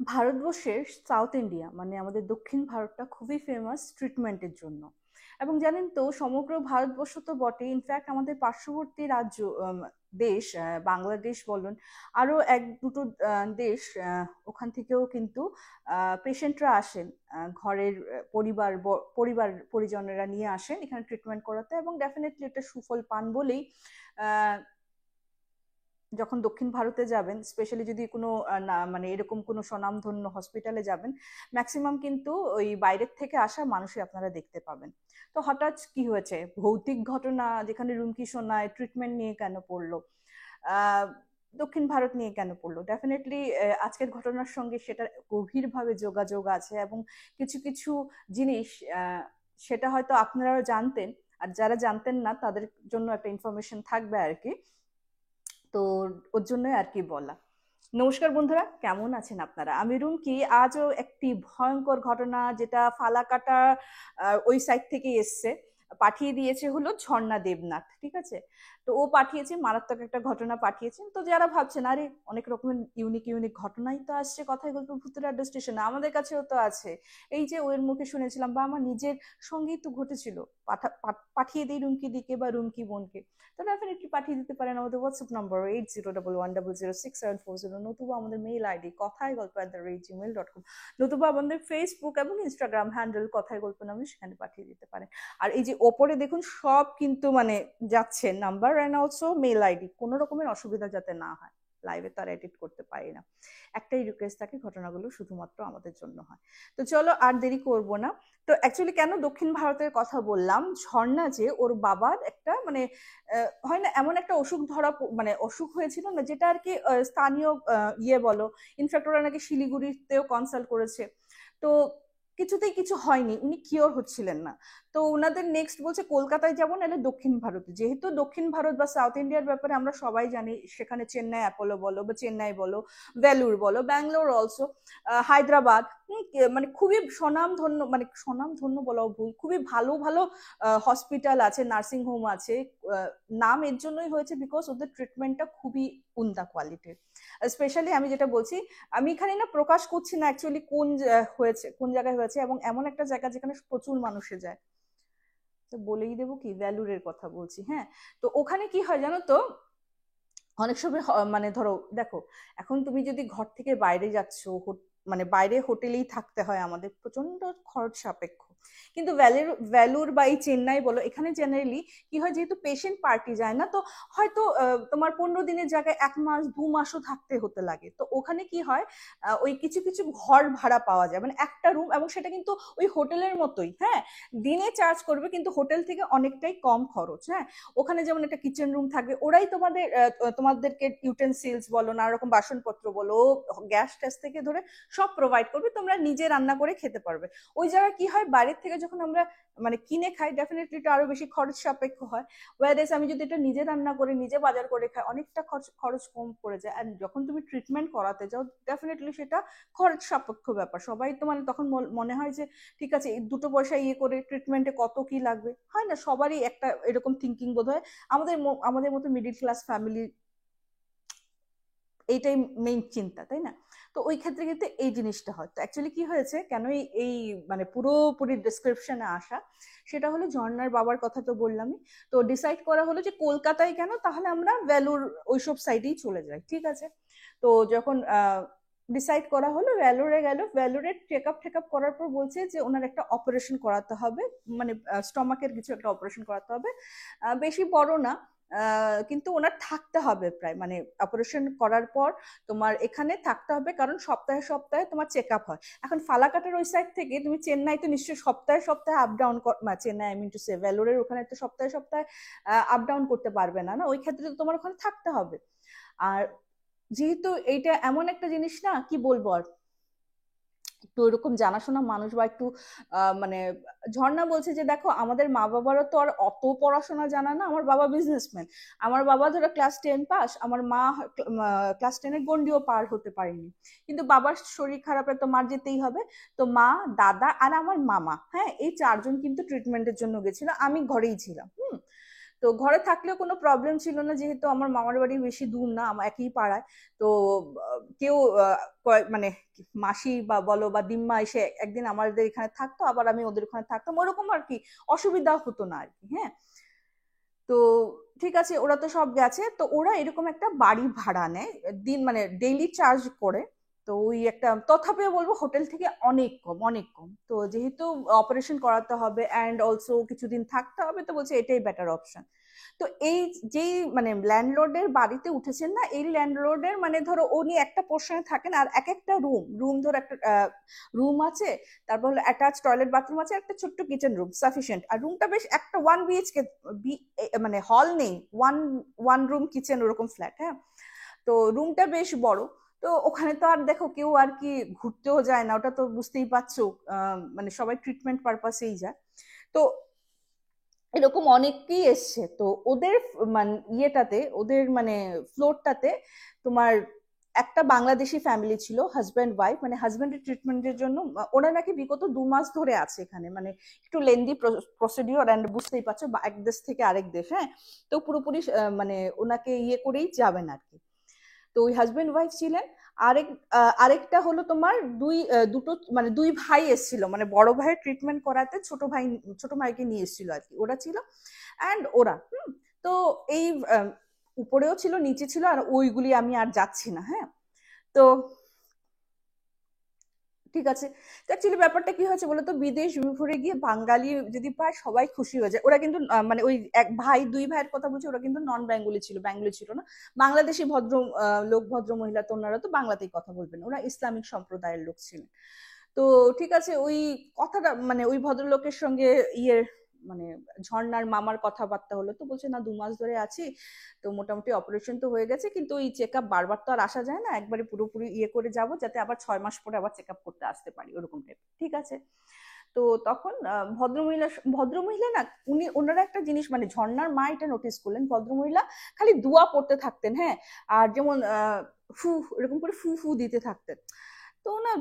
ভারতবর্ষের south India মানে আমাদের দক্ষিণ ভারতটা খুবই ফেমাস ট্রিটমেন্টের জন্য। এবং জানেন তো সমগ্র ভারতবর্ষ তো বটে, ইনফ্যাক্ট আমাদের পার্শ্ববর্তী রাজ্য দেশ বাংলাদেশ বলুন, আরো এক দুটো দেশ, ওখান থেকেও কিন্তু পেশেন্টরা আসেন, ঘরের পরিবার পরিজনেরা নিয়ে আসেন এখানে ট্রিটমেন্ট করাতে, এবং ডেফিনেটলি এটা সুফল পান বলেই যখন দক্ষিণ ভারতে যাবেন, স্পেশালি যদি কোনো না মানে এরকম কোনো স্বনামধন্য হসপিটালে যাবেন, ম্যাক্সিমাম কিন্তু ওই বাইরের থেকে আসা মানুষই আপনারা দেখতে পাবেন। তো হঠাৎ কি হয়েছে, ভৌতিক ঘটনা যেখানে রুমকি সোনায় ট্রিটমেন্ট নিয়ে কেন পড়লো, আহ দক্ষিণ ভারত নিয়ে কেন পড়লো, ডেফিনেটলি আজকের ঘটনার সঙ্গে সেটা গভীরভাবে যোগাযোগ আছে। এবং কিছু কিছু জিনিস সেটা হয়তো আপনারাও জানতেন, আর যারা জানতেন না তাদের জন্য একটা ইনফরমেশন থাকবে আর কি। তো ওর জন্যই আর কি বলা। নমস্কার বন্ধুরা, কেমন আছেন আপনারা? আমি রুমকি। আজও একটি ভয়ঙ্কর ঘটনা, যেটা ফালাকাটা ওই সাইড থেকে এসছে, পাঠিয়ে দিয়েছে হলো ঝর্ণা দেবনাথ, ঠিক আছে? তো ও পাঠিয়েছে মারাত্মক একটা ঘটনা পাঠিয়েছেন। তো যারা ভাবছেন আরে অনেক রকমের ইউনিক ইউনিক ঘটনাই তো আসছে কথায় গল্প ভূতের আড্ডা স্টেশনে, আমাদের কাছেও তো আছে, এই যে ওর মুখে শুনেছিলাম বা আমার নিজের সঙ্গেই তো ঘটেছিল, পাঠিয়ে দিই রুমকি দিকে বা রুমকি বোনকে। তো ডেফিনেটলি পাঠিয়ে দিতে পারেন আমাদের হোয়াটসঅ্যাপ নম্বর 8011006740, নতুবা আমাদের মেইল আইডি কথায় গল্প @gmail.com, নতুবা আমাদের ফেসবুক এবং ইনস্টাগ্রাম হ্যান্ডেল কথায় গল্প নামে, সেখানে পাঠিয়ে দিতে পারেন। আর এই যে ওপরে দেখুন সব কিন্তু মানে যাচ্ছে number and also mail ID, কোনো রকমের অসুবিধা যাতে না হয়, লাইভে তো আর এডিট করতে পারি না। একটাই রিকোয়েস্ট থাকে, ঘটনাগুলো শুধুমাত্র আমাদের জন্য হয়। তো চলো আর দেরি করব না। তো অ্যাকচুয়ালি কেন দক্ষিণ ভারতের কথা বললাম, ঝর্ণা যে ওর বাবার একটা মানে হয় না এমন একটা অসুখ মানে অসুখ হয়েছিল না, যেটা আর কি স্থানীয় ইয়ে বলো, ইনফ্যাক্ট ওরা নাকি শিলিগুড়িতেও কনসাল্ট করেছে, তো কিছুতেই কিছু হয়নি, উনি কিওর হচ্ছিলেন না। তো ওনাদের নেক্সট বলছে কলকাতায় যাবো, নাহলে দক্ষিণ ভারতে। যেহেতু দক্ষিণ ভারত বা সাউথ ইন্ডিয়ার ব্যাপারে আমরা সবাই জানি, সেখানে চেন্নাই অ্যাপোলো বলো বা চেন্নাই বলো, ভেলুর বলো, ব্যাঙ্গালোর অলসো, হায়দ্রাবাদ, মানে খুবই স্বনামধন্য, মানে স্বনামধন্য বলাও ভুল, খুবই ভালো ভালো হসপিটাল আছে, নার্সিং হোম আছে। নাম এর জন্যই হয়েছে বিকজ ওদের ট্রিটমেন্টটা খুবই উন্দা কোয়ালিটির। স্পেশালি আমি যেটা বলছি, আমি এখানে না প্রকাশ করছি না অ্যাকচুয়ালি হয়েছে, কোন জায়গায় হয়েছে, এবং এমন একটা জায়গা যেখানে প্রচুর মানুষে যায়। তো বলেই দেবো কি, ভ্যালুরের কথা বলছি, হ্যাঁ। তো ওখানে কি হয় জানো তো, অনেক সময় মানে ধরো দেখো, এখন তুমি যদি ঘর থেকে বাইরে যাচ্ছ, মানে বাইরে হোটেলেই থাকতে হয় আমাদের, প্রচন্ড খরচ সাপেক্ষ। কিন্তু ভ্যালুর বা এই চেন্নাই বলো, এখানে জেনারেলি কি হয়, যেহেতু পেশেন্ট পার্টি যায় না, তো হয়তো তোমার 15 দিনের জায়গায় 1 মাস 2 মাসও থাকতে হতে লাগে। তো ওখানে কি হয়, ওই কিছু কিছু ঘর ভাড়া পাওয়া যায়, মানে একটা রুম, এবং সেটা কিন্তু ওই হোটেলের মতোই, হ্যাঁ, দিনে চার্জ করবে কিন্তু হোটেল থেকে অনেকটাই কম খরচ, হ্যাঁ। ওখানে যেমন একটা কিচেন রুম থাকবে, ওরাই তোমাদেরকে ইউটেন্সিলস বলো, নানা রকম বাসনপত্র বলো, গ্যাস ট্যাস থেকে ধরে সব প্রোভাইড করবে, তোমরা নিজে রান্না করে খেতে পারবে। ওই জায়গায় কি হয়, বাইরের থেকে যখন আমরা মানে কিনে খাই, ডেফিনেটলি এটা আরো বেশি খরচ সাপেক্ষ হয়। ওয়ারেস আমি যদি এটা নিজে রান্না করে নিজে বাজার করে খাই, অনেকটা খরচ কম পড়ে যায়। আর যখন তুমি ট্রিটমেন্ট করাতে যাও, ডেফিনেটলি সেটা খরচ সাপেক্ষ ব্যাপার। সবাই তো মানে তখন মনে হয় যে ঠিক আছে, এই 2 পয়সা ইয়ে করে ট্রিটমেন্টে কত কি লাগবে, হয় না, সবারই একটা এরকম থিঙ্কিং বোধ হয়। আমাদের মতো মিডিল ক্লাস ফ্যামিলি এইটাই মেইন চিন্তা, তাই না? তো ওই ক্ষেত্রে কিন্তু এই জিনিসটা হয়। তো অ্যাকচুয়ালি কি হয়েছে, কেন এই মানে পুরোপুরি ডিসক্রিপশনে আসা, সেটা হলো ঝর্ণার বাবার কথা তো বললামই। তো ডিসাইড করা হলো যে কলকাতায় কেন, তাহলে আমরা ভ্যালুর ওইসব সাইডেই চলে যাই, ঠিক আছে? তো যখন ডিসাইড করা হলো, ভ্যালুরে গেল, ভ্যালুরে চেক আপ করার পর বলছে যে ওনার একটা অপারেশন করাতে হবে, মানে স্টমাকের কিছু একটা অপারেশন করাতে হবে, বেশি বড় না, কিন্তু ওনার থাকতে হবে প্রায়, মানে অপারেশন করার পর তোমার এখানে থাকতে হবে, কারণ সপ্তাহে সপ্তাহে তোমার চেক আপ হয়। এখন ফালাকাটার ওই সাইড থেকে তুমি চেন্নাই তো নিশ্চয়ই সপ্তাহে সপ্তাহে up down, Chennai I mean to say ভেলোরের ওখানে তো সপ্তাহে সপ্তাহে আপ ডাউন করতে পারবে না, না, ওই ক্ষেত্রে তো তোমার ওখানে থাকতে হবে। আর যেহেতু এইটা এমন একটা জিনিস না, কি বলবো আর, একটু ওরকম জানাশোনা মানুষ বা একটু মানে, ঝর্ণা বলছে যে দেখো আমাদের মা বাবারও তো আর অত পড়াশোনা জানা না, আমার বাবা বিজনেসম্যান, আমার বাবা ধরো ক্লাস 10 পাস, আমার মা ক্লাস 10-এর গন্ডিও পার হতে পারেনি, কিন্তু বাবার শরীর খারাপে তো মার যেতেই হবে। তো মা, দাদা আর আমার মামা, হ্যাঁ, এই 4 জন কিন্তু ট্রিটমেন্টের জন্য গেছিল, আমি ঘরেই ছিলাম। তো ঘরে থাকলেও কোনো প্রবলেম ছিল না, যেহেতু আমার মামার বাড়ি বেশি দূর না, আমার একই পাড়ায়। তো কেউ মানে মাসি বা বলো বা দিম্মা এসে একদিন আমাদের এখানে থাকতো, আবার আমি ওদের ওখানে থাকতাম, ওরকম আর কি, অসুবিধা হতো না আর কি। হ্যাঁ, তো ঠিক আছে, ওরা তো সব গেছে। তো ওরা এরকম একটা বাড়ি ভাড়া নেয়, দিন মানে ডেইলি চার্জ করে। তো ওই একটা, তথাপিও বলবো হোটেল থেকে অনেক কম, অনেক কম। তো যেহেতু অপারেশন করাতে হবে অ্যান্ড অলসো কিছুদিন থাকতে হবে, তো বলছে এটাই বেটার অপশন। তো এই যেই মানে ল্যান্ডলর্ডের বাড়িতে উঠেছেন না, এই ল্যান্ডলর্ডের মানে ধরো উনি একটা পোর্শনে থাকেন, আর এক একটা রুম রুম ধরো একটা রুম আছে, তারপর হলো অ্যাটাচ টয়লেট বাথরুম আছে, একটা ছোট্ট কিচেন রুম সাফিসিয়েন্ট। আর রুমটা বেশ একটা 1 BHK, মানে হল নেই, ওয়ান ওয়ান রুম কিচেন ওরকম ফ্ল্যাট। হ্যাঁ, তো রুমটা বেশ বড়। তো ওখানে তো আর দেখো কেউ আর কি ঘুরতেও যায় না, ওটা তো বুঝতেই পারছো, মানে সবাই ট্রিটমেন্ট পারপাসেই যায়। তো এরকম অনেকেই এসছে। তো ওদের মানে ইয়েটাতে, ওদের মানে ফ্লোরটাতে তোমার একটা বাংলাদেশি ফ্যামিলি ছিল, হাজব্যান্ড ওয়াইফ, মানে হাজব্যান্ডের ট্রিটমেন্টের জন্য। ওরা নাকি বিগত 2 মাস ধরে আছে এখানে, মানে একটু লেন্দি প্রসিডিওর, অ্যান্ড বুঝতেই পারছো এক দেশ থেকে আরেক দেশ। হ্যাঁ, তো পুরোপুরি মানে ওনাকে ইয়ে করেই যাবেন আর কি। তো ওই হাজবেন্ড ওয়াইফ ছিলেন। আরেক আরেকটা হলো তোমার দুটো মানে 2 ভাই এসেছিল, মানে বড় ভাইয়ের ট্রিটমেন্ট করাতে ছোট ভাইকে নিয়ে এসেছিল আর কি, ওরা ছিল। অ্যান্ড ওরা তো এই উপরেও ছিল, নিচে ছিল, আর ওইগুলি আমি আর যাচ্ছি না। হ্যাঁ, তো ঠিক আছে। তো অ্যাকচুয়ালি ব্যাপারটা কি হয়েছে বলতো, বিদেশ ঘুরে গিয়ে বাঙালি যদি পায় সবাই খুশি হয়ে যায়। ওরা কিন্তু মানে ওই 2 ভাইয়ের কথা বলছি, ওরা কিন্তু নন বেঙ্গলি ছিল, বেঙ্গলি ছিল না। বাংলাদেশি ভদ্র লোক, ভদ্র মহিলা, তো ওনারা তো বাংলাতেই কথা বলবেন, ওরা ইসলামিক সম্প্রদায়ের লোক ছিলেন। তো ঠিক আছে, ওই কথাটা মানে ওই ভদ্রলোকের সঙ্গে ইয়ে মানে ঝর্ণার মামার কথাবার্তা হলো। তো বলছে না, 2 মাস ধরে আছি, তো মোটামুটি অপারেশন তো হয়ে গেছে, কিন্তু ওই চেক আপ বারবার তো আর আসা যায় না, একবারে পুরোপুরি ইয়ে করে যাব, যাতে আবার 6 মাস পরে আবার চেক আপ করতে আসতে পারি, ওরকম টাইপ। ঠিক আছে। তো তখন ভদ্রমহিলা না, ওনারা একটা জিনিস মানে ঝর্ণার মা এটা নোটিস করলেন, ভদ্রমহিলা খালি দোয়া পড়তে থাকতেন। হ্যাঁ, আর যেমন ফু, এরকম করে ফু ফু দিতে থাকতেন। তো না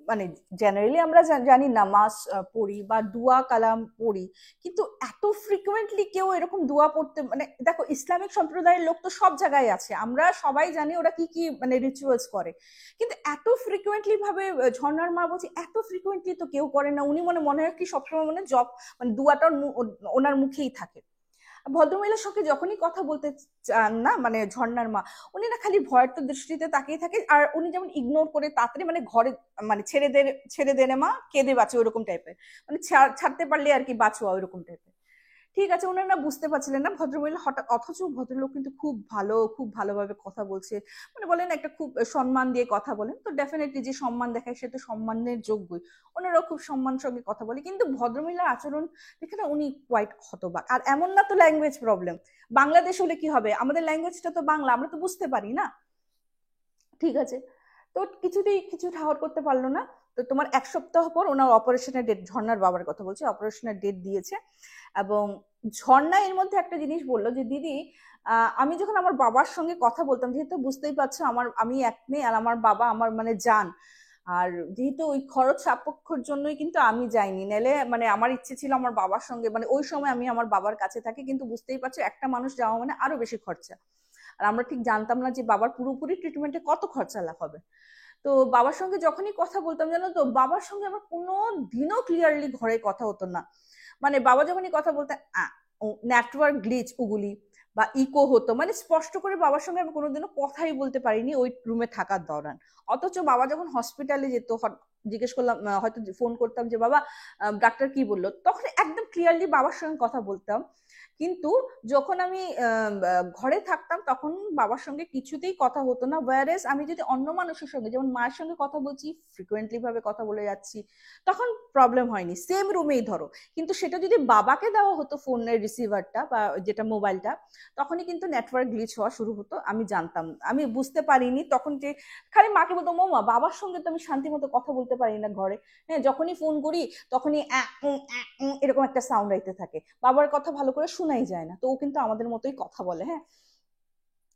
মানে জেনারেলি আমরা জানি নামাজ পড়ি বা দুয়া কালাম পড়ি, কিন্তু এত ফ্রিকুয়েন্টলি কেউ এরকম দোয়া পড়তে, মানে দেখো ইসলামিক সম্প্রদায়ের লোক তো সব জায়গায় আছে, আমরা সবাই জানি ওরা কি কি মানে রিচুয়ালস করে, কিন্তু এত ফ্রিকুয়েন্টলি ভাবে ঝর্ণার মা বলছি এত ফ্রিকুয়েন্টলি তো কেউ করে না। উনি মনে মনে হয় কি সবসময় মানে জব মানে দুয়াটা ওনার মুখেই থাকে। ভদ্রমহিলার সঙ্গে যখনই কথা বলতে চান না, মানে ঝর্ণার মা, উনি না খালি ভয়ের তো দৃষ্টিতে তাকিয়ে থাকে, আর উনি যেমন ইগনোর করে তাড়াতাড়ি মানে ঘরে মানে ছেড়ে দেনে মা, কেঁদে বাঁচো, ওরকম টাইপের, মানে ছাড়তে পারলে আর কি বাঁচোয়া, ওরকম টাইপের। ঠিক আছে, ওনারা বুঝতে পারছিলেন না ভদ্রমহিলা হঠাৎ, অথচ ভদ্রলোক কিন্তু খুব ভালো, খুব ভালোভাবে কথা বলছে, মানে বলেন একটা খুব সম্মান দিয়ে কথা বলেন, তো ডেফিনেটলি যে সম্মান দেখায় সে তো সম্মানের যোগ্যই। ওনারাও খুব সম্মান সঙ্গে কথা বলে, কিন্তু ভদ্রমহিলার আচরণ দেখে না উনি কোয়াইট হতবাক। আর এমন না তো ল্যাঙ্গুয়েজ প্রবলেম, বাংলাদেশ হলে কি হবে, আমাদের ল্যাঙ্গুয়েজটা তো বাংলা, আমরা তো বুঝতে পারি না। ঠিক আছে, তো কিছুতেই কিছু ঠাহর করতে পারলো না। তো তোমার 1 সপ্তাহ পর ওনার অপারেশনের ডেট, ঝর্ণার বাবার কথা বলছি, অপারেশনের ডেট দিয়েছে। এবং ঝর্ণা এর মধ্যে একটা জিনিস বললো যে দিদি, আমি যখন আমার বাবার সঙ্গে কথা বলতাম, যেহেতু বুঝতেই পারছো আমি এক মেয়ে, আর আমার বাবা আমার মানে জান, আর যেহেতু ওই খরচ সাপেক্ষর জন্যই কিন্তু আমি যাইনি, নাহলে মানে আমার ইচ্ছে ছিল আমার বাবার সঙ্গে, মানে ওই সময় আমি আমার বাবার কাছে থাকি, কিন্তু বুঝতেই পারছো একটা মানুষ যাওয়া মানে আরো বেশি খরচা। আর আমরা ঠিক জানতাম না যে বাবার পুরোপুরি ট্রিটমেন্টে কত খরচা লাভ হবে। তো বাবার সঙ্গে যখনই কথা বলতাম, জানো তো বাবার সঙ্গে আমার কোনো দিনও ক্লিয়ারলি ঘরে কথা হতো না। মানে বাবা যখনই কথা বলতেন, নেটওয়ার্ক গ্লিচ ওগুলি, বা ইকো হতো, মানে স্পষ্ট করে বাবার সঙ্গে আমি কোনোদিনও কথাই বলতে পারিনি ওই রুমে থাকার দৌরান। অথচ বাবা যখন হসপিটালে যেত, জিজ্ঞেস করলাম, হয়তো ফোন করতাম যে বাবা ডাক্তার কি বললো, তখন একদম ক্লিয়ারলি বাবার সঙ্গে কথা বলতাম। কিন্তু যখন আমি ঘরে থাকতাম তখন বাবার সঙ্গে কিছুতেই কথা হতো না। ওয়ারেস আমি যদি অন্য মানুষের সঙ্গে, যেমন মায়ের সঙ্গে কথা বলছি, ফ্রিকুয়েন্টলি ভাবে কথা বলে যাচ্ছি, তখন প্রবলেম হয়নি, সেম রুমেই ধরো। কিন্তু সেটা যদি বাবাকে দেওয়া হতো ফোনের রিসিভারটা বা যেটা মোবাইলটা, তখনই কিন্তু নেটওয়ার্ক গ্লিচ হওয়া শুরু হতো। আমি জানতাম, আমি বুঝতে পারিনি তখন যে, খালি মাকে বলতো মা বাবার সঙ্গে তো আমি শান্তি মতো কথা বলতে পারি না ঘরে। হ্যাঁ, যখনই ফোন করি তখনই এরকম একটা সাউন্ড আইতে থাকে, বাবার কথা ভালো করে শোনাই যায় না। তো ও কিন্তু আমাদের মতোই কথা বলে। হ্যাঁ,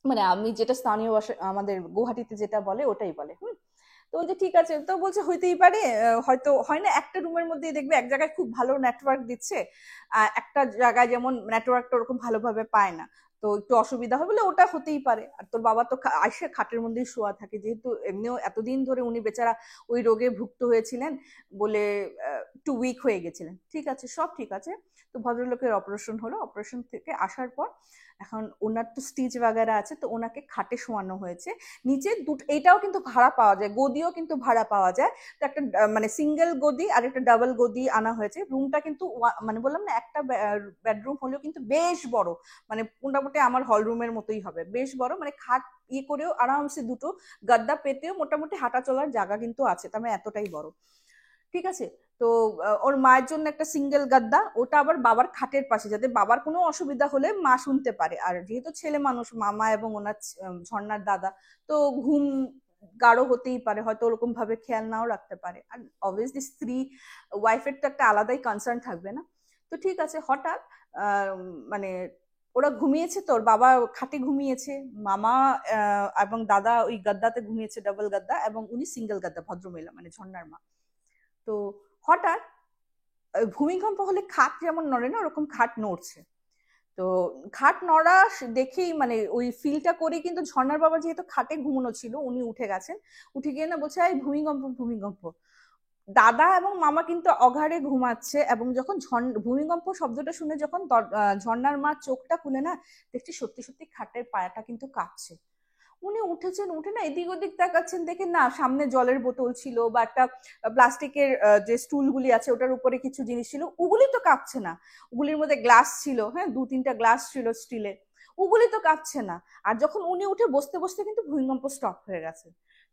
মানে আমি যেটা স্থানীয় ভাষা আমাদের গুয়াহাটিতে যেটা বলে ওটাই বলে। তো বলছে ঠিক আছে, তো বলছে হইতেই পারে, হয়তো হয় না একটা রুমের মধ্যেই দেখবে এক জায়গায় খুব ভালো নেটওয়ার্ক দিচ্ছে, একটা জায়গায় যেমন নেটওয়ার্কটা ওরকম ভালোভাবে পায় না, তো একটু অসুবিধা হবে, বলে ওটা হতেই পারে। আর তোর বাবা তো আইসে খাটের মধ্যেই শোয়া থাকে, যেহেতু এমনিও এতদিন ধরে উনি বেচারা ওই রোগে ভুক্ত হয়েছিলেন বলে একটু উইক হয়ে গেছিলেন। ঠিক আছে, সব ঠিক আছে। তো ভদ্রলোকের অপারেশন হলো, অপারেশন থেকে আসার পর এখন ওনার তো স্টিচ বাগেরা আছে, তো ওনাকে খাটে শোয়ানো হয়েছে। নিচে দুটো, এটাও কিন্তু ভাড়া পাওয়া যায়, গদিও কিন্তু ভাড়া পাওয়া যায়। তো একটা মানে সিঙ্গেল গদি আর একটা ডাবল গদি আনা হয়েছে। রুমটা কিন্তু মানে বললাম না একটা বেডরুম হলেও কিন্তু বেশ বড়, মানে মোটামুটি আমার হল রুমের মতোই হবে, বেশ বড়, মানে খাট করেও আরামসে দুটো গাদ্দা পেতেও মোটামুটি হাঁটা চলার জায়গা কিন্তু আছে, তার মানে এতটাই বড়। ঠিক আছে। তো ওর মায়ের জন্য একটা সিঙ্গেল গাদ্দা, ওটা আবার বাবার খাটের পাশে, যাতে বাবার কোনো অসুবিধা হলে মা শুনতে পারে। আর যেহেতু ছেলে মানুষ, মামা এবং ওনার ঝর্ণার দাদা, তো ঘুম গাঢ় হতেই পারে, হয়তো ওরকম ভাবে খেয়াল নাও রাখতে পারে। আর অবভিয়াসলি স্ত্রী ওয়াইফের তো একটা আলাদাই কনসার্ন থাকবে না। তো ঠিক আছে, হঠাৎ মানে ওরা ঘুমিয়েছে, তোর বাবা খাটে ঘুমিয়েছে, মামা এবং দাদা ওই গাদ্দাতে ঘুমিয়েছে, ডাবল গাদ্দা, এবং উনি সিঙ্গেল গাদ্দা, ভদ্রমহিলা মানে ঝর্ণার মা। তো হঠাৎ ভূমিকম্প হলে খাট যেমন নড়ে না, ওরকম খাট নড়ছে। তো খাট নড়া দেখেই মানে ওই ফিলটা করে কিন্তু ঝর্ণার বাবা যেহেতু খাটে ঘুমানো ছিল, উনি উঠে গেছেন। উঠে গিয়ে না বলছে এই ভূমিকম্প ভূমিকম্প। দাদা এবং মামা কিন্তু অঘাড়ে ঘুমাচ্ছে, এবং যখন ভূমিকম্প শব্দটা শুনে যখন ঝর্ণার মা চোখটা খুলে না, দেখছি সত্যি সত্যি খাটের পায়াটা কিন্তু কাঁপছে। উনি উঠেছেন, উঠে না এদিক ওদিক তাকাচ্ছেন, দেখে না সামনে জলের বোতল ছিল বা একটা প্লাস্টিকের যে স্টুলগুলি আছে ওটার উপরে কিছু জিনিস ছিল, ওগুলি তো কাঁপছে না। ওগুলির মধ্যে গ্লাস ছিল, হ্যাঁ 2-3টা গ্লাস ছিল স্টিলের, ওগুলি তো কাঁপছে না। আর যখন উনি উঠে বসতে বসতে কিন্তু ভূমিকম্প স্টপ হয়ে গেছে।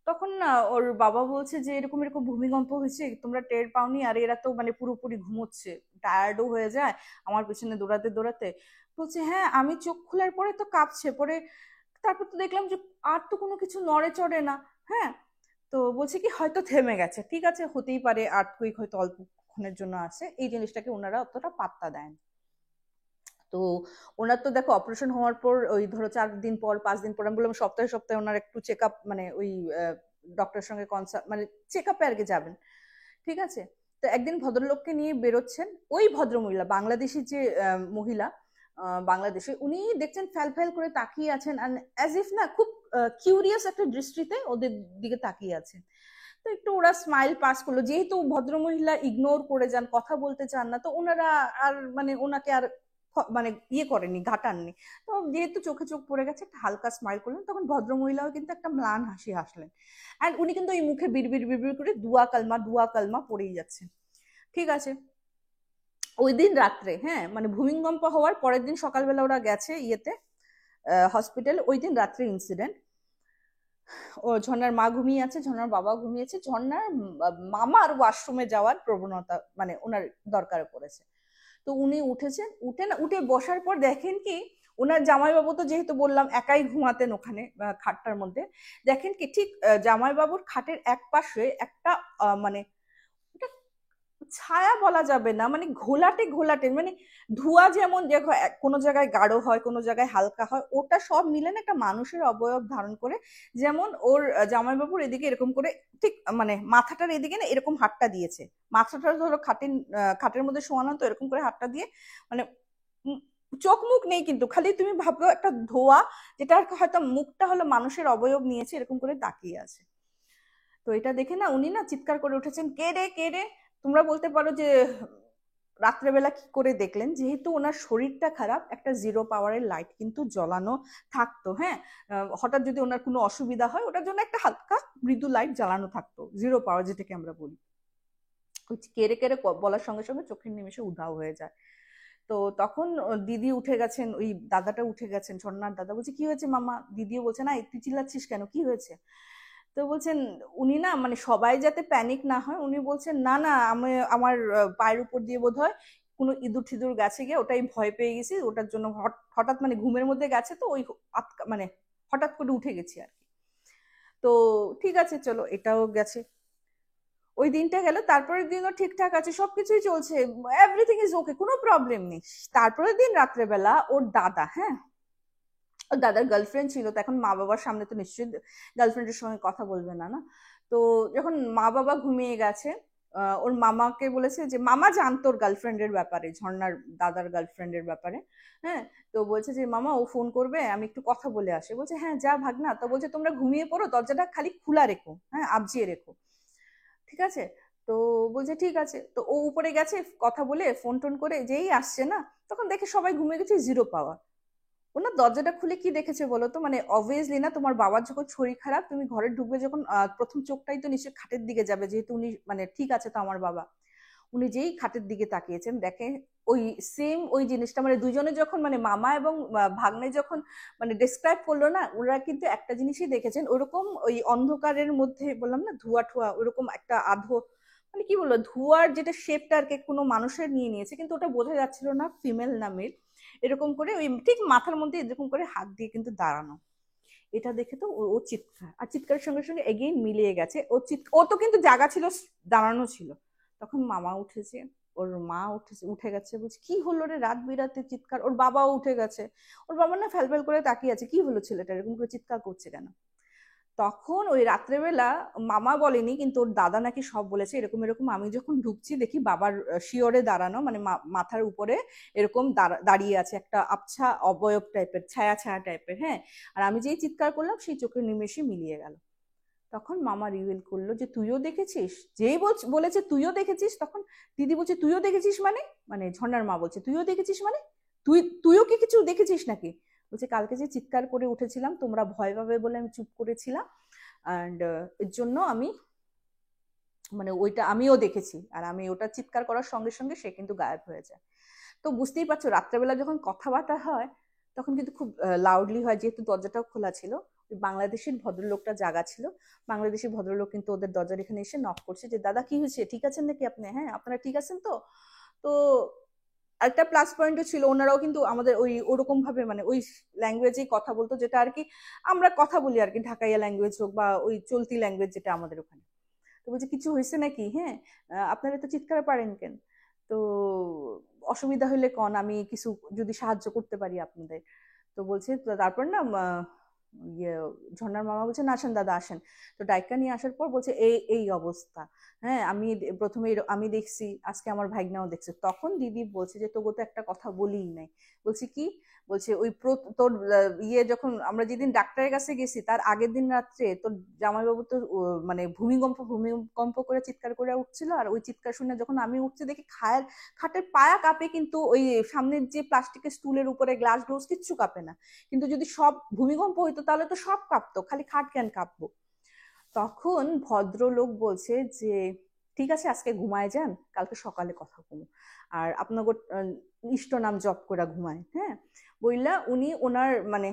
তখন না ওর বাবা বলছে যে এরকম এরকম ভূমিকম্প হয়েছে, তোমরা টের পাওনি? আর এরা তো মানে পুরোপুরি ঘুমোচ্ছে, টায়ার্ডও হয়ে যায় আমার পেছনে দৌড়াতে দৌড়াতে। বলছে হ্যাঁ আমি চোখ খোলার পরে তো কাঁপছে, পরে তারপর তো দেখলাম যে আর তো কোনো কিছু নড়ে চড়ে না। হ্যাঁ, তো বলছে কি হয়তো থেমে গেছে। ঠিক আছে, হতেই পারে, আর্থকুইক হয়তো অল্পক্ষণের জন্য আছে, এই জিনিসটাকে ওনারা অতটা পাত্তা দেন। তো ওনার তো দেখো অপারেশন হওয়ার পর ওই ধরো 4 দিন পর 5 দিন পর, আমি বললাম সপ্তাহে সপ্তাহে ওনার একটু চেক আপ, মানে ওই ডক্টরের সঙ্গে কনসাল্ট মানে চেক আপে আর কি যাবেন। ঠিক আছে। তো একদিন ভদ্রলোককে নিয়ে বেরোচ্ছেন, ওই ভদ্রমহিলা বাংলাদেশি যে মহিলা, বাংলাদেশে, উনি দেখছেন ফ্যাল ফ্যাল করে তাকিয়ে আছেন, অ্যাজ ইফ না খুব কিউরিয়াস একটা দৃষ্টিতে ওদের দিকে তাকিয়ে আছেন। তো একটু ওরা স্মাইল পাস করলো, যেহেতু ভদ্রমহিলা ইগনোর করে যান, কথা বলতে চান না, তো ওনারা আর মানে ওনাকে আর মানে ইয়ে করেনি, ঘাটাননি। তো যেহেতু চোখে চোখ পড়ে গেছে, একটা হালকা স্মাইল করলেন, তখন ভদ্রমহিলাও কিন্তু একটা ম্লান হাসি হাসলেন। অ্যান্ড উনি কিন্তু ওই মুখে বিড়বিড় বিড়বিড় করে দুয়া কালমা পড়েই যাচ্ছে। ঠিক আছে। ওই দিন রাত্রে, হ্যাঁ মানে ভূমিকম্প হওয়ার পরের দিন সকালবেলা ওরা গেছে ইয়েতে হসপিটাল, ওই দিন রাত্রে ইনসিডেন্ট। ও ঝর্ণার মা ঘুমিয়ে আছে, ঝর্ণার বাবা ঘুমিয়েছে, ঝর্ণার মামার ওয়াশরুমে যাওয়ার প্রবণতা মানে ওনার দরকার পড়েছে। তো উনি উঠেছেন, উঠে বসার পর দেখেন কি ওনার জামাইবাবু তো যেহেতু বললাম একাই ঘুমাতেন ওখানে খাটটার মধ্যে, দেখেন কি ঠিক জামাইবাবুর খাটের এক পাশে একটা মানে ছায়া বলা যাবে না, মানে ঘোলাটে ঘোলাটে, মানে ধোঁয়া যেমন দেখো কোনো জায়গায় গাঢ় হয় কোনো জায়গায় হালকা হয়, ওটা সব মিলে না একটা মানুষের অবয়ব ধারণ করে। যেমন ওর জামাইবাবুর এদিকে এরকম করে ঠিক মানে মাথাটার এদিকে না এরকম হাতটা দিয়েছে, মাথাটা ধরো খাটের মধ্যে শোয়ানো, তো এরকম করে হাতটা দিয়ে মানে চোখ মুখ নেই কিন্তু খালি তুমি ভাবো একটা ধোঁয়া, যেটা হয়তো মুখটা হলো মানুষের অবয়ব নিয়েছে, এরকম করে তাকিয়ে আছে। তো এটা দেখে না উনি না চিৎকার করে উঠেছেন, কে রে কে রে। তোমরা বলতে পারো যে রাত্রেবেলা কি করে দেখলেন, যেহেতু ওনার শরীরটা খারাপ, একটা 0 পাওয়ারের লাইট কিন্তু জ্বালানো থাকতো। হ্যাঁ, হঠাৎ যদি ওনার কোনো অসুবিধা হয় ওটার জন্য একটা হালকা মৃদু লাইট জ্বালানো থাকতো, 0 পাওয়ার যেটাকে আমরা বলি। কেড়ে কেড়ে বলার সঙ্গে সঙ্গে চোখের নিমেষে উধাও হয়ে যায়। তো তখন দিদি উঠে গেছেন, ওই দাদাটা উঠে গেছেন, ঝর্ণার দাদা, বলছে কি হয়েছে মামা? দিদিও বলছে না একটু চিল্লাচ্ছিস কেন, কি হয়েছে? তো বলছেন উনি না মানে সবাই যাতে প্যানিক না হয়, উনি বলছেন না না আমি আমার পায়ের উপর দিয়ে বোধহয় কোনো ইঁদুর ঠিদুর গেছে, গিয়ে ওটাই ভয় পেয়ে গেছি, ওটার জন্য হঠাৎ মানে ঘুমের মধ্যে গেছে, তো ওই মানে হঠাৎ করে উঠে গেছি আর কি। তো ঠিক আছে চলো, এটাও গেছে, ওই দিনটা গেল। তারপরের দিনও ঠিকঠাক আছে, সবকিছুই চলছে, এভরিথিং ইজ ওকে, কোনো প্রবলেম নেই। তারপরের দিন রাত্রেবেলা ওর দাদা, হ্যাঁ ওর দাদার গার্লফ্রেন্ড ছিল, তো এখন মা বাবার সামনে তো নিশ্চয়ই গার্লফ্রেন্ডের সঙ্গে কথা বলবে না, না? তো যখন মা বাবা ঘুমিয়ে গেছে, ওর মামাকে বলেছে যে মামা জানতো ওর গার্লফ্রেন্ডের ব্যাপারে, ঝর্ণার দাদার গার্লফ্রেন্ডের ব্যাপারে। হ্যাঁ, তো বলছে যে মামা ও ফোন করবে, আমি একটু কথা বলে আসি। বলছে হ্যাঁ যা ভাগনা। তো বলছে তোমরা ঘুমিয়ে পড়ো, দরজাটা খালি খোলা রেখো, হ্যাঁ আবজিয়ে রেখো, ঠিক আছে? তো বলছে ঠিক আছে। তো ও উপরে গেছে, কথা বলে ফোন টোন করে যেই আসছে না, তখন দেখে সবাই ঘুমিয়ে গেছে, জিরো পাওয়া। ওনার দরজাটা খুলে কি দেখেছে বলো তো, মানে অবভিয়াসলি না, তোমার বাবার যখন শরীর খারাপ, তুমি ঘরে ঢুকবে যখন, প্রথম চোখটাই তো নিশ্চয়ই খাটের দিকে যাবে, যেহেতু উনি মানে ঠিক আছে তো আমার বাবা। উনি যেই খাটের দিকে তাকিয়েছেন, দেখে ওই সেম ওই জিনিসটা, মানে দুজনে যখন মানে মামা এবং ভাগ্নে যখন মানে ডিসক্রাইব করলো না, ওরা কিন্তু একটা জিনিসই দেখেছেন, ওরকম ওই অন্ধকারের মধ্যে বললাম না ধোঁয়া ঠোয়া, ওরকম একটা আধো মানে কি বলবো ধোঁয়ার যেটা শেপটা আর কি কোনো মানুষের নিয়ে নিয়েছে, কিন্তু ওটা বোঝা যাচ্ছিল না ফিমেল না মেল। এরকম করে ওই ঠিক মাথার মধ্যে এরকম করে হাত দিয়ে কিন্তু দাঁড়ানো। এটা দেখে তো ও চিৎকার, আর চিৎকারের সঙ্গে সঙ্গে এগেইন মিলিয়ে গেছে, ও তো কিন্তু জায়গা ছিল, দাঁড়ানো ছিল। তখন মামা উঠেছে, ওর মা উঠেছে, উঠে গেছে, বলছে কি হলো রে রাত বিরাতে চিৎকার। ওর বাবাও উঠে গেছে, ওর বাবা না ফ্যাল করে তাকিয়ে আছে, কি হলো ছেলেটা এরকম করে চিৎকার করছে কেন। তখন ওই রাত্রেবেলা মামা বলেনি, কিন্তু ওর দাদা নাকি সব বলেছে, এরকম এরকম আমি যখন ঢুকছি দেখি বাবার শিওরে দাঁড়ানো, মানে মাথার উপরে এরকম দাঁড়িয়ে আছে একটা আবছা অবয়ব টাইপের, ছায়া ছায়া টাইপের। হ্যাঁ, আর আমি যেই চিৎকার করলাম সেই চোখের নিমেষে মিলিয়ে গেল। তখন মামা রিভিল করলো যে তুইও দেখেছিস, যেই বলেছে তুইও দেখেছিস, তখন দিদি বলছে তুইও দেখেছিস মানে, মানে ঝর্ণার মা বলছে তুইও দেখেছিস মানে, তুইও কি কিছু দেখেছিস নাকি? বলছে কালকে যে চিৎকার করে উঠেছিলাম, তোমরা ভয় পাবে বলে আমি চুপ করেছিলাম, অ্যান্ড এর জন্য আমি মানে ওইটা আমিও দেখেছি, আর আমি ওটা চিৎকার করার সঙ্গে সঙ্গে সে কিন্তু গায়েব হয়ে যায়। তো বুঝতেই পারছো রাত্রেবেলা যখন কথাবার্তা হয় তখন কিন্তু খুব লাউডলি হয়, যেহেতু দরজাটাও খোলা ছিল। ওই বাংলাদেশের ভদ্রলোকটা জাগা ছিল, বাংলাদেশি ভদ্রলোক কিন্তু ওদের দরজার এখানে এসে নক করছে যে দাদা কি হয়েছে, ঠিক আছেন নাকি আপনি, হ্যাঁ আপনারা ঠিক আছেন তো। তো একটা প্লাস পয়েন্টও ছিল, ওনারাও কিন্তু আমাদের ওই ওরকম ভাবে মানে ওই ল্যাঙ্গুয়েজেই কথা বলতো, যেটা আর কি আমরা কথা বলি আর কি, ঢাকাইয়া ল্যাঙ্গুয়েজ হোক বা ওই চলতি ল্যাঙ্গুয়েজ যেটা আমাদের ওখানে। তো বলছে কিছু হয়েছে নাকি, হ্যাঁ আপনারা তো চিৎকার পারেন কেন, তো অসুবিধা হলে কন, আমি কিছু যদি সাহায্য করতে পারি আপনাদের। তো বলছে তারপর না ইয়ে ঝর্ণার মামা বলছে না আসেন দাদা আসেন। তো ডাইকা নিয়ে আসার পর বলছে এই এই অবস্থা, হ্যাঁ আমি প্রথমে আমি দেখছি, আজকে আমার ভাইগনাও দেখছে। তখন দিদি বলছে যে তোকে তো একটা কথা বলিই নাই। বলছি কি? বলছে ওই তোর ইয়ে যখন আমরা যেদিন ডাক্তারের কাছে গেছি তার আগের দিন রাত্রে তোর জামাইবাবু তো মানে ভূমিকম্প করে চিৎকার করে উঠছিল, আর ওই চিৎকার শুনে যখন আমি উঠছি দেখি খাটের পায়া কাঁপে, কিন্তু ওই সামনের যে প্লাস্টিকের স্টুলের উপরে গ্লাস গ্লোস কিচ্ছু কাঁপে না, কিন্তু যদি সব ভূমিকম্প হইতো তাহলে তো সব কাঁপতো, খালি খাট কেন কাঁপবো। তখন ভদ্রলোক বলছে যে ঠিক আছে আজকে ঘুমায় যান, কালকে সকালে কথা বলবো, আর আপনার ইষ্ট নাম জপ করে ঘুমায়। হ্যাঁ, বইলা উনি ওনার মানে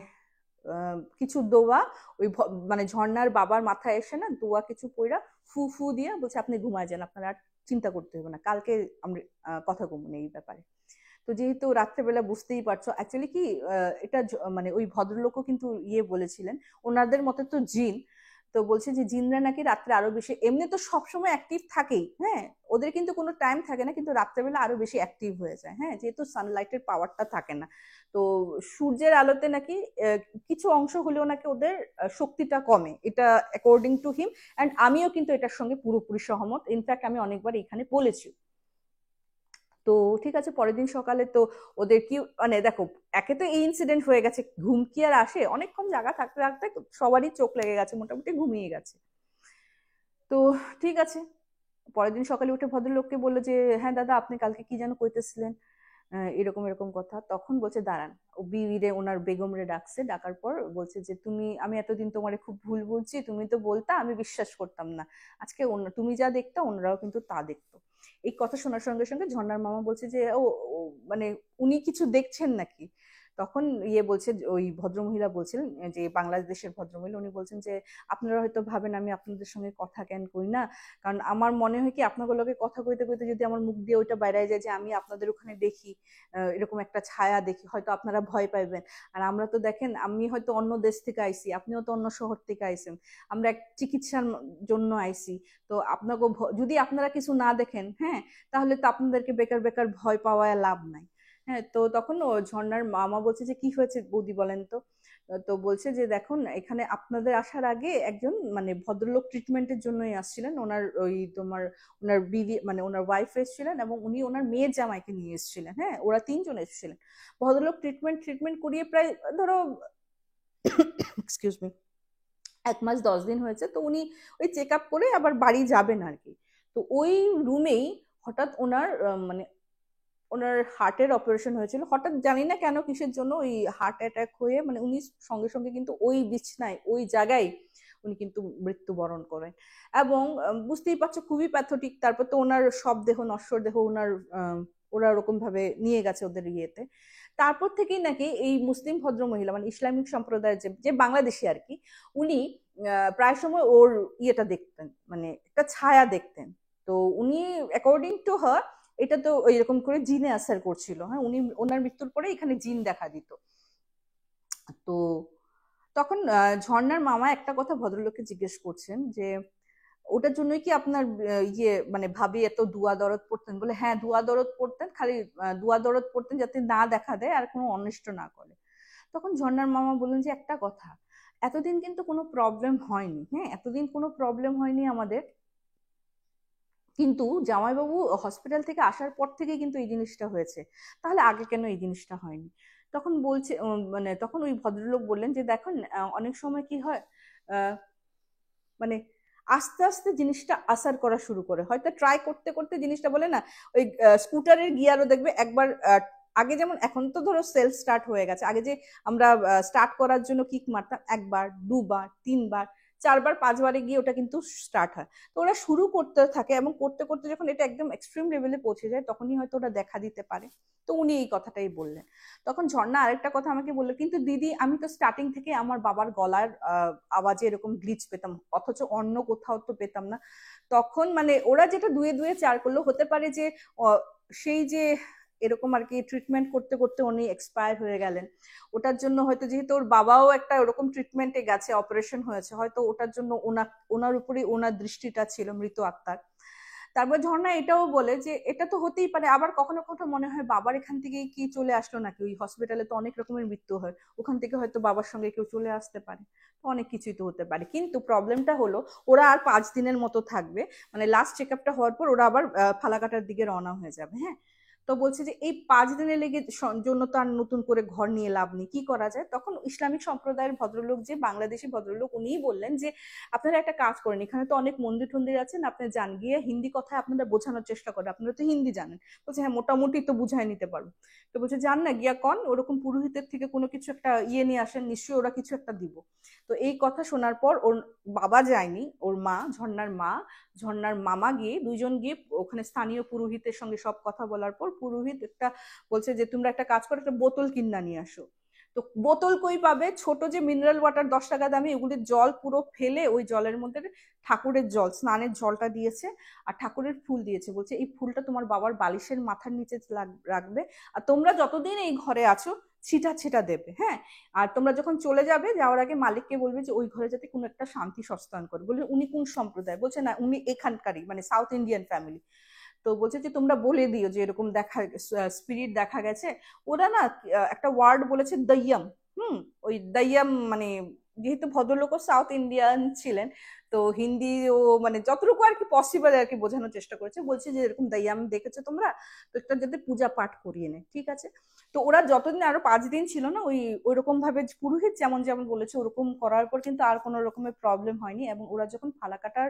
কিছু দোয়া ওই মানে ঝর্ণার বাবার মাথায় এসে না দোয়া কিছু পইরা ফু ফু দিয়ে বলছে আপনি ঘুমায় যান, আপনার আর চিন্তা করতে হবে না, কালকে আমরা কথা কমুন এই ব্যাপারে। তো যেহেতু রাত্রেবেলা বুঝতেই পারছো অ্যাকচুয়ালি কি এটা মানে ওই ভদ্রলোকও কিন্তু ইয়ে বলেছিলেন, ওনাদের মতে তো জিন। তো বলছে যে জিনরা নাকি রাত্রে আরো বেশি, এমনি তো সবসময় অ্যাক্টিভ থাকেই, হ্যাঁ ওদের কিন্তু কোনো টাইম থাকে না, কিন্তু রাত্রেবেলা আরো বেশি অ্যাক্টিভ হয়ে যায়, হ্যাঁ যেহেতু সানলাইটের পাওয়ারটা থাকে না। তো সূর্যের আলোতে নাকি কিছু অংশ হলেও নাকি ওদের শক্তিটা কমে, এটা অ্যাকর্ডিং টু হিম। অ্যান্ড আমিও কিন্তু এটার সঙ্গে পুরোপুরি সহমত, ইনফ্যাক্ট আমি অনেকবার এখানে বলেছি। তো ঠিক আছে, পরের দিন সকালে তো ওদের কি মানে দেখো, একে তো এই ইনসিডেন্ট হয়ে গেছে, ঘুম কি আর আসে, অনেকক্ষণ জায়গা থাকতে থাকতে সবারই চোখ লেগে গেছে, মোটামুটি ঘুমিয়ে গেছে। তো ঠিক আছে, পরের দিন সকালে উঠে ভদ্রলোককে বললো যে হ্যাঁ দাদা আপনি কালকে কি যেন কইতেছিলেন, এরকম এরকম কথা। তখন বলছে দাঁড়ান, ও বিবিরে ওনার বেগম রে ডাকছে, ডাকার পর বলছে যে তুমি, আমি এতদিন তোমারে খুব ভুল বলছি, তুমি তো বলতা আমি বিশ্বাস করতাম না, আজকে তুমি যা দেখতা অন্যরাও কিন্তু তা দেখতো। এই কথা শোনার সঙ্গে সঙ্গে ঝর্ণার মামা বলছে যে মানে উনি কিছু দেখছেন নাকি। তখন ইয়ে বলছে, ওই ভদ্রমহিলা বলছিলেন যে বাংলাদেশের ভদ্রমহিলা, উনি বলছেন যে আপনারা হয়তো ভাবেন আমি আপনাদের সঙ্গে কথা কেন কই না, কারণ আমার মনে হয় কি আপনাগুলোকে কথা কইতে কইতে যদি আমার মুখ দিয়ে ওইটা বাইরে যায় যে আমি আপনাদের ওখানে দেখি এরকম একটা ছায়া দেখি, হয়তো আপনারা ভয় পাইবেন। আর আমরা তো দেখেন, আমি হয়তো অন্য দেশ থেকে আইছি, আপনিও তো অন্য শহর থেকে আইছেন, আমরা এক চিকিৎসার জন্য আইছি। তো আপনাকে যদি আপনারা কিছু না দেখেন, হ্যাঁ তাহলে তো আপনাদেরকে বেকার বেকার ভয় পাওয়ায় লাভ নাই। হ্যাঁ, তো তখন ও ঝর্ণার মামা বলছে যে কি হয়েছে বৌদি বলেন তো। তো বলছে যে দেখুন এখানে আপনাদের আসার আগে একজন মানে ভদ্রলোক ট্রিটমেন্টের জন্যই আসছিলেন, ওনার ওই তোমার ওনার বিবি মানে ওনার ওয়াইফ এসেছিলেন এবং উনি ওনার মেয়ের জামাইকে নিয়ে এসেছিলেন। হ্যাঁ, ওরা তিনজন এসেছিলেন। ভদ্রলোক ট্রিটমেন্ট ট্রিটমেন্ট করিয়ে প্রায় ধরো এক্সকিউজ মি 1 মাস 10 দিন হয়েছে। তো উনি ওই চেক আপ করে আবার বাড়ি যাবেন আর কি। তো ওই রুমেই হঠাৎ ওনার মানে ওনার হার্টের অপারেশন হয়েছিল। হঠাৎ জানি না কেন কিসের জন্য ওই হার্ট অ্যাটাক হয়ে মানে উনি সঙ্গে সঙ্গে কিন্তু ওই বিছনায় ওই জায়গায় উনি কিন্তু মৃত্যুবরণ করেন। এবং বুঝতেই পারছো খুবই প্যাথোটিক। তারপর তো ওনার সব দেহ নশ্বর দেহ ওনার ওরা ওরকম ভাবে নিয়ে গেছে ওদের ইয়েতে। তারপর থেকেই নাকি এই মুসলিম ভদ্র মহিলা মানে ইসলামিক সম্প্রদায়ের যে বাংলাদেশি আর কি, উনি প্রায় সময় ওর ইয়েটা দেখতেন, মানে একটা ছায়া দেখতেন। তো উনি অ্যাকর্ডিং টু হার এটা তো এরকম করে জিনে আসার করছিল। হ্যাঁ, উনি ওনার মৃত্যুর পরে এখানে জিন দেখা দিত। তো তখন ঝর্ণার মামা একটা কথা ভদ্রলোককে জিজ্ঞেস করছেন যে ওটার জন্যই কি আপনার ইয়ে মানে ভাবি এত দুয়া দরদ পড়তেন? বলে হ্যাঁ, দুয়া দরদ পড়তেন, খালি দুয়া দরদ পড়তেন যাতে না দেখা দেয় আর কোনো অনিষ্ট না করে। তখন ঝর্ণার মামা বললেন যে একটা কথা, এতদিন কিন্তু কোনো প্রবলেম হয়নি। হ্যাঁ, এতদিন কোনো প্রবলেম হয়নি আমাদের, কিন্তু জামাইবাবু হসপিটাল থেকে আসার পর থেকে কিন্তু এই জিনিসটা হয়েছে, তাহলে আগে কেন এই জিনিসটা হয়নি? তখন বলছে মানে তখন ওই ভদ্রলোক বললেন যে দেখুন অনেক সময় কি হয় মানে আস্তে আস্তে জিনিসটা আসার করা শুরু করে, হয়তো ট্রাই করতে করতে জিনিসটা বলে না ওই স্কুটারের গিয়ারও দেখবে একবার আগে যেমন, এখন তো ধরো সেলফ স্টার্ট হয়ে গেছে, আগে যে আমরা স্টার্ট করার জন্য কিক মারতাম একবার দুবার তিনবার চারবার পাঁচবারে গিয়ে ওটা কিন্তু স্টার্ট হয়। তো ওরা শুরু করতে থাকে এবং করতে করতে যখন এটা একদম এক্সট্রিম লেভেলে পৌঁছে যায় তখনই হয়তো ওরা দেখা দিতে পারে। তো উনি এই কথাটাই বললেন। তখন ঝর্ণা আরেকটা কথা আমাকে বললো, কিন্তু দিদি আমি তো স্টার্টিং থেকে আমার বাবার গলার আওয়াজে এরকম গ্লিচ পেতাম, অথচ অন্য কোথাও তো পেতাম না। তখন মানে ওরা যেটা দুয়ে দুয়ে চার করলো, হতে পারে যে সেই যে এরকম আর কি ট্রিটমেন্ট করতে করতে উনি এক্সপায়ার হয়ে গেলেন, ওটার জন্য হয়তো যেহেতু ওর বাবাও একটা ওরকম ট্রিটমেন্টে গেছে, অপারেশন হয়েছে, হয়তো ওটার জন্য ওনার উপরেই ওনার দৃষ্টিটা ছিল মৃত আত্মার। তারপর ঝর্ণা এটাও বলে যে এটা তো হতেই পারে, আবার কখনো কখনো মনে হয় বাবার এখান থেকে কি চলে আসলো নাকি, ওই হসপিটালে তো অনেক রকমের মৃত্যু হয়, ওখান থেকে হয়তো বাবার সঙ্গে কেউ চলে আসতে পারে, অনেক কিছুই তো হতে পারে। কিন্তু প্রবলেমটা হলো ওরা আর 5 দিনের মতো থাকবে, মানে লাস্ট চেক আপটা হওয়ার পর ওরা আবার ফালাকাটার দিকে রওনা হয়ে যাবে। হ্যাঁ, তো বলছে যে এই 5 দিনের লেগে জন্য তো আর নতুন করে ঘর নিয়ে লাভ নেই, কি করা যায়? তখন ইসলামিক সম্প্রদায়ের ভদ্রলোক যে বাংলাদেশি ভদ্রলোক উনিই বললেন যে আপনারা একটা কাজ করেন, এখানে তো অনেক মন্দির টন্দির আছেন, আপনি যান, গিয়ে হিন্দি কথায় আপনারা বোঝানোর চেষ্টা করেন, আপনারা তো হিন্দি জানেন। বলছে হ্যাঁ, মোটামুটি তো বুঝাই নিতে পারবো। তো বলছে যান না, গিয়া কন ওরকম পুরোহিতের থেকে কোনো কিছু একটা ইয়ে নিয়ে আসেন, নিশ্চয়ই ওরা কিছু একটা দিব। তো এই কথা শোনার পর ওর বাবা যায়নি, ওর মা ঝর্ণার মা ঝর্ণার মামা গিয়ে দুইজন গিয়ে ওখানে স্থানীয় পুরোহিতের সঙ্গে সব কথা বলার পর পুরোহিত একটা বলছে যে তোমরা একটা কাজ করো, একটা বোতল কিনা নিয়ে আসো। তো বোতল কই পাবে, ছোট যে মিনারেল ওয়াটার 10 টাকা দামি, ওগুলির জল পুরো ফেলে ওই জলের মধ্যে ঠাকুরের জল স্নানের জলটা দিয়েছে আর ঠাকুরের ফুল দিয়েছে। বলছে এই ফুলটা তোমার বাবার বালিশের মাথার নিচে রাখবে, আর তোমরা যতদিন এই ঘরে আছো ছিটা ছিটা দেবে। হ্যাঁ, আর তোমরা যখন চলে যাবে যাওয়ার আগে মালিককে বলবে যে ওই ঘরে যাতে কোনো একটা শান্তি সস্তান করে। বলে উনি কোন সম্প্রদায়? বলছে না উনি এখানকারই মানে সাউথ ইন্ডিয়ান ফ্যামিলি। তো বলছে যে তোমরা বলে দিও যে এরকম দেখা স্পিরিট দেখা গেছে। ওরা না একটা ওয়ার্ড বলেছে দయ్యం। ওই দయ్యం মানে যেহেতু ভদ্রলোকও সাউথ ইন্ডিয়ান ছিলেন, তো হিন্দি ও মানে যতটুকু আর কি পসিবল আর কি বোঝানোর চেষ্টা করেছে। বলছে যে এরকম দయ్యం দেখেছো তোমরা, তো একটা যাতে পূজা পাঠ করিয়ে নেয়। ঠিক আছে। তো ওরা যতদিন আরো 5 দিন ছিল না, ওই রকম ভাবে পুরোহিত যেমন যেমন বলেছে ওরকম করার পর কিন্তু আর কোনো রকমের প্রবলেম হয়নি। এবং ওরা যখন ফালাকাটার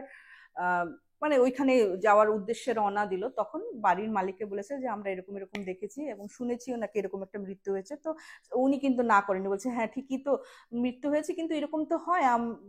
মানে ওইখানে যাওয়ার উদ্দেশ্যে রওনা দিল, তখন বাড়ির মালিককে বলেছে যে আমরা এরকম এরকম দেখেছি এবং শুনেছিও নাকি এরকম একটা মৃত্যু হয়েছে। তো উনি কিন্তু না করেনি, বলছে হ্যাঁ ঠিকই তো মৃত্যু হয়েছে, কিন্তু এরকম তো হয়,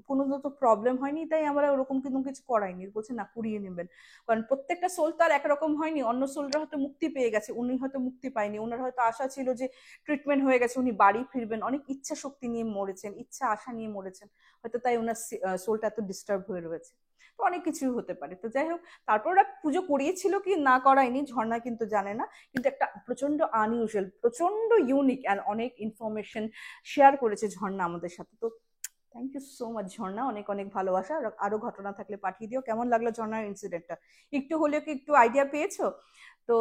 কোনো তো প্রবলেম হয়নি, তাই আমরা ওরকম কিন্তু কিছু করাইনি। বলছে না, কুড়িয়ে নেবেন, কারণ প্রত্যেকটা সোল তো আর একরকম হয়নি। অন্য সোলরা হয়তো মুক্তি পেয়ে গেছে, উনি হয়তো মুক্তি পায়নি, ওনার হয়তো আশা ছিল যে ট্রিটমেন্ট হয়ে গেছে উনি বাড়ি ফিরবেন, অনেক ইচ্ছা শক্তি নিয়ে মরেছেন, ইচ্ছা আশা নিয়ে মরেছেন হয়তো, তাই ওনার সোলটা এত ডিস্টার্ব হয়ে রয়েছে। তো অনেক কিছুই হতে পারে। তো যাই হোক, তারপর ওরা পুজো করিয়েছিল কি না করায়নি ঝর্ণা কিন্তু জানে না, কিন্তু একটা প্রচন্ড আনইউজুয়াল প্রচন্ড ইউনিক অ্যান্ড অনেক ইনফরমেশন শেয়ার করেছে ঝর্ণা আমাদের সাথে। তো থ্যাংক ইউ সো মাচ ঝর্ণা, অনেক অনেক ভালোবাসা। আরো ঘটনা থাকলে পাঠিয়ে দিও। কেমন লাগলো ঝর্ণার ইনসিডেন্টটা? একটু হলেও কি একটু আইডিয়া পেয়েছো? তো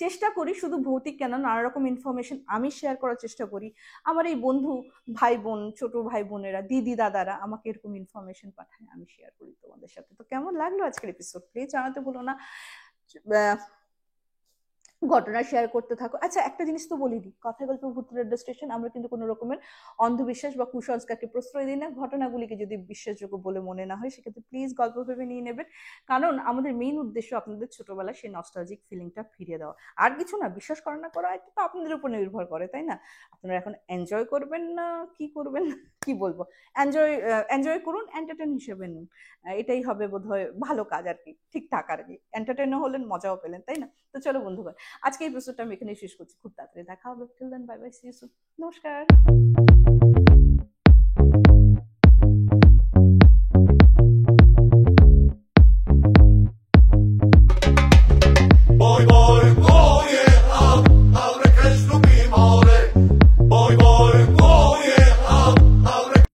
চেষ্টা করি শুধু ভৌতিক কেন, নানা রকম ইনফরমেশন আমি শেয়ার করার চেষ্টা করি। আমার এই বন্ধু ভাই বোন, ছোট ভাই বোনেরা, দিদি দাদারা আমাকে এরকম ইনফরমেশন পাঠায়, আমি শেয়ার করি তোমাদের সাথে। তো কেমন লাগলো আজকের এপিসোড প্লিজ জানাতে ভুলো না। ঘটনা শেয়ার করতে থাকো। আচ্ছা, একটা জিনিস তো বলিনি, কথায় গল্প ভূত রেডিও স্টেশন, আমরা কিন্তু কোনো রকমের অন্ধবিশ্বাস বা কুসংস্কারকে প্রশ্রয় দিই না। ঘটনাগুলিকে যদি বিশ্বাসযোগ্য বলে মনে না হয় সেক্ষেত্রে প্লিজ গল্প ভেবে নিয়ে নেবেন, কারণ আমাদের মেইন উদ্দেশ্য আপনাদের ছোটবেলায় সেই নস্টালজিক ফিলিংটা ফিরিয়ে দেওয়া। আর কিছু না, বিশ্বাস করা না করা এটা তো আপনাদের উপর নির্ভর করে, তাই না? আপনারা এখন এনজয় করবেন না কি করবেন, কি বলবো, এনজয় এনজয় করুন, এন্টারটেন হিসেবে নিন। এটাই হবে বোধহয় ভালো কাজ আর কি, ঠিকঠাক আর কি, এন্টারটেনও হলেন, মজাও পেলেন, তাই না? তো চলো বন্ধুগণ, আজকে এই এপিসোডটা আমি এখানে শেষ করছি। খুব তাড়াতাড়ি দেখা হবে। Till then bye bye, see you soon. নমস্কার।